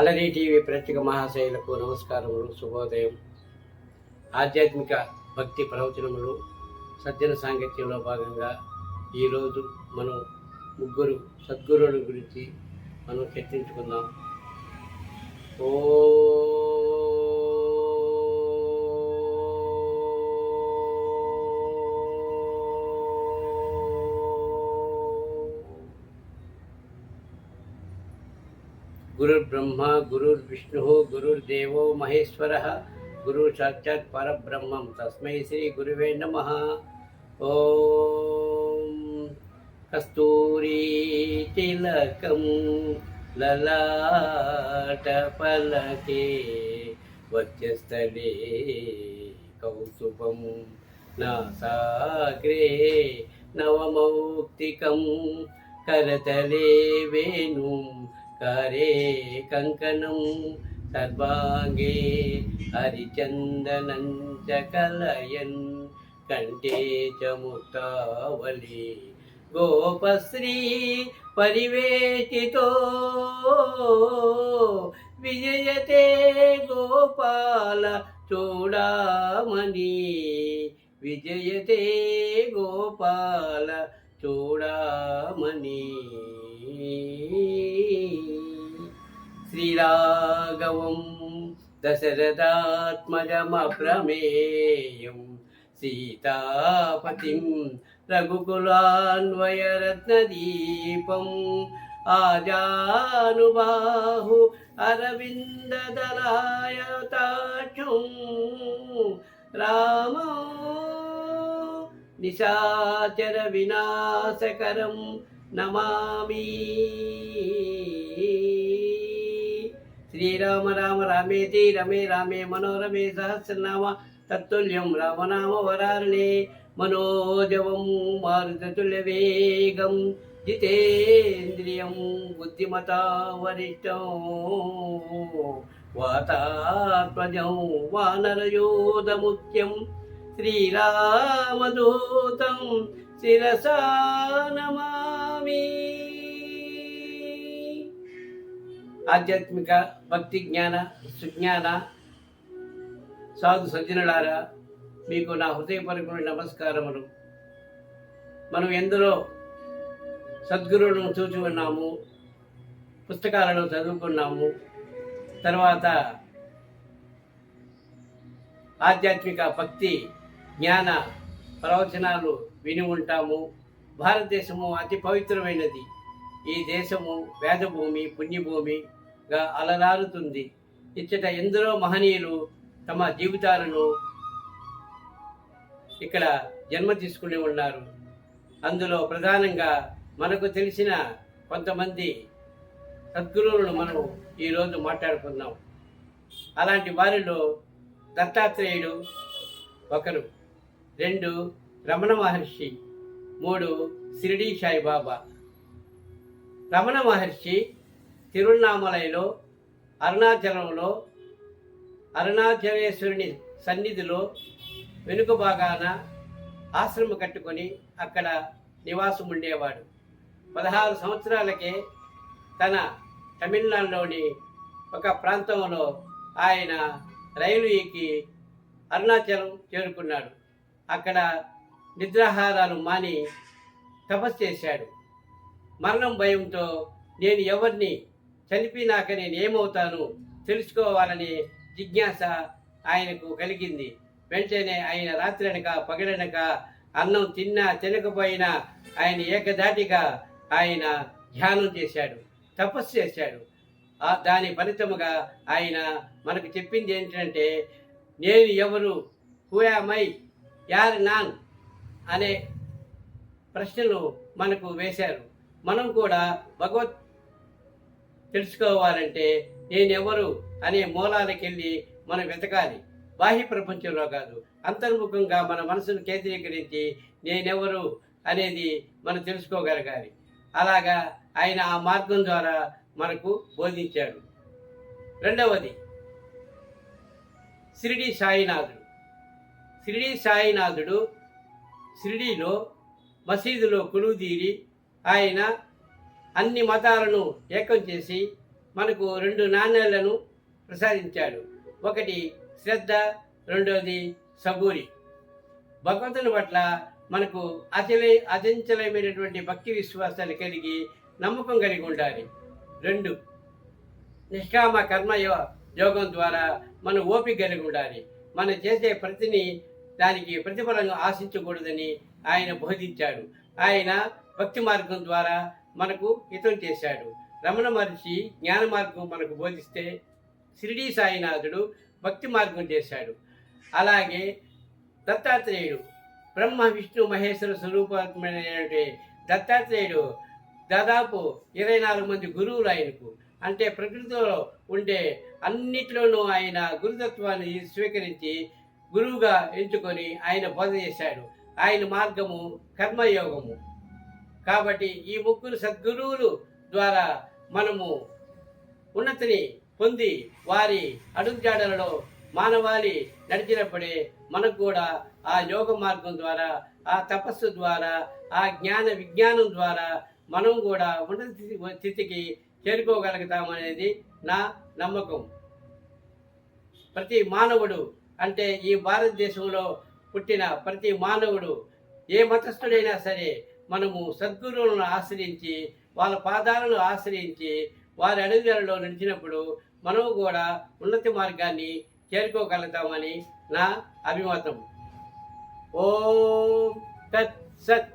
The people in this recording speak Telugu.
అలరి టీవీ ప్రేక్షక మహాశయులకు నమస్కారములు, శుభోదయం. ఆధ్యాత్మిక భక్తి ప్రవచనములు సజ్జన సాంగత్యంలో భాగంగా ఈరోజు మనం ముగ్గురు సద్గురువుల గురించి మనం చర్చించుకుందాం. ఓ గురుర్బ్రహ్మ గురుర్విష్ణు గురుర్దేవో మహేశ్వరః గురు సాక్షాత్ పరబ్రహ్మం తస్మై శ్రీ గురువే నమః. ఓం కస్తూరీ తిలకం లలాటపలకే వక్షస్థలే కౌస్తుభం నాసాగ్రే నవమౌక్తికం కరతలే వేణుం करे कंकणं सर्वांगे हरिचंदनं च कलयन् कंठे च मुक्तावली गोपश्री परिवेशितो विजयते गोपाल चूडामणि विजयते गोपाल चूडामणि. శ్రీరాఘవం దశరథాత్మజమప్రమేయం సీతాపతిం రఘుకులాన్వయరత్నదీపం ఆజానుబాహు అరవిందదలాయతాక్షం రామం నిశాచర వినాశకరం నమామి. శ్రీరామ రామ రామేతి రమే రామే మనోరమే సహస్రనామ తత్తుల్యం రామనామ వరారుణే మనోజవం మారుతతుల్యవేగం జితేంద్రియం బుద్ధిమతా వరిష్టం వాతాత్మజం వానరయోధముఖ్యం శ్రీరామదూతం శిరసా నమామి. ఆధ్యాత్మిక భక్తి జ్ఞాన సుజ్ఞాన సాధు సజ్జనులారా, మీకు నా హృదయపూర్వకమైన నమస్కారములు. మనం ఎందరో సద్గురువులను చూసి ఉన్నాము, పుస్తకాలను చదువుకున్నాము, తర్వాత ఆధ్యాత్మిక భక్తి జ్ఞాన ప్రవచనాలు విని ఉంటాము. భారతదేశము అతి పవిత్రమైనది. ఈ దేశము వేదభూమి, పుణ్యభూమిగా అలరారుతుంది. ఇచ్చట ఎందరో మహనీయులు తమ జీవితాలను ఇక్కడ జన్మ తీసుకుని ఉన్నారు. అందులో ప్రధానంగా మనకు తెలిసిన కొంతమంది సద్గురువులను మనం ఈరోజు మాట్లాడుకుందాం. అలాంటి వారిలో దత్తాత్రేయుడు ఒకరు, 2 రమణ మహర్షి, 3 షిరిడీ సాయిబాబా. రమణ మహర్షి తిరువణామలైలో అరుణాచలంలో అరుణాచలేశ్వరుని సన్నిధిలో వెనుక భాగాన ఆశ్రమం కట్టుకొని అక్కడ నివాసం ఉండేవాడు. 16 సంవత్సరాలకే తన తమిళనాడులోని ఒక ప్రాంతంలో ఆయన రైలు ఎక్కి అరుణాచలం చేరుకున్నాడు. అక్కడ నిద్రాహారాలు మాని తపస్సు చేశాడు. మరణం భయంతో నేను ఎవరిని చనిపోయినాక నేను ఏమవుతాను తెలుసుకోవాలని జిజ్ఞాస ఆయనకు కలిగింది. వెంటనే ఆయన రాత్రి అనక పగలనక అన్నం తిన్నా తినకపోయినా ఆయన ఏకధాటిగా ఆయన ధ్యానం చేశాడు, తపస్సు చేశాడు. దాని ఫలితముగా ఆయన మనకు చెప్పింది ఏంటంటే, నేను ఎవరు, హూ యామ్ ఐ, యార్ నాన్ అనే ప్రశ్నలు మనకు వేశారు. మనం కూడా భగవత్ తెలుసుకోవాలంటే నేనెవరు అనే మూలాలకు వెళ్ళి మనం వెతకాలి. బాహ్య ప్రపంచంలో కాదు, అంతర్ముఖంగా మన మనసును కేంద్రీకరించి నేనెవరు అనేది మనం తెలుసుకోగలగాలి. అలాగా ఆయన ఆ మార్గం ద్వారా మనకు బోధించాడు. రెండవది షిరిడీ సాయినాథుడు. షిరిడీ సాయినాథుడు షిరిడీలో మసీదులో కొలువుదీరి ఆయన అన్ని మతాలను ఏకం చేసి మనకు 2 నాణేలను ప్రసాదించాడు. ఒకటి శ్రద్ధ, రెండోది సబూరి. భగవంతుని పట్ల మనకు అచంచలమైనటువంటి భక్తి విశ్వాసాలు కలిగి నమ్మకం కలిగి ఉండాలి. 2 నిష్కామ కర్మ యోగం ద్వారా మనం ఓపిక కలిగి ఉండాలి. మనం చేసే ప్రతిని దానికి ప్రతిఫలంగా ఆశించకూడదని ఆయన బోధించాడు. ఆయన భక్తి మార్గం ద్వారా మనకు హితం చేశాడు. రమణ మహర్షి జ్ఞాన మార్గం మనకు బోధిస్తే షిరిడీ సాయినాథుడు భక్తి మార్గం చేశాడు. అలాగే దత్తాత్రేయుడు బ్రహ్మ విష్ణు మహేశ్వర స్వరూపాత్మైనటువంటి దత్తాత్రేయుడు దాదాపు 24 మంది గురువులు ఆయనకు. అంటే ప్రకృతిలో ఉండే అన్నిట్లోనూ ఆయన గురుతత్వాన్ని స్వీకరించి గురువుగా ఎంచుకొని ఆయన బోధ చేశాడు. ఆయన మార్గము కర్మయోగము. కాబట్టి ఈ ముగ్గురు సద్గురువులు ద్వారా మనము ఉన్నతిని పొంది వారి అడుగుజాడలలో మానవాళి నడిచినప్పుడే మనకు కూడా ఆ యోగ మార్గం ద్వారా, ఆ తపస్సు ద్వారా, ఆ జ్ఞాన విజ్ఞానం ద్వారా మనం కూడా ఉన్నత స్థితికి చేరుకోగలుగుతామనేది నా నమ్మకం. ప్రతి మానవుడు అంటే ఈ భారతదేశంలో పుట్టిన ప్రతి మానవుడు ఏ మతస్థుడైనా సరే మనము సద్గురువులను ఆశ్రయించి వాళ్ళ పాదాలను ఆశ్రయించి వారి అడుగులలో నడిచినప్పుడు మనము కూడా ఉన్నతి మార్గాన్ని చేరుకోగలుగుతామని నా అభిమతం. ఓం తత్ సత్.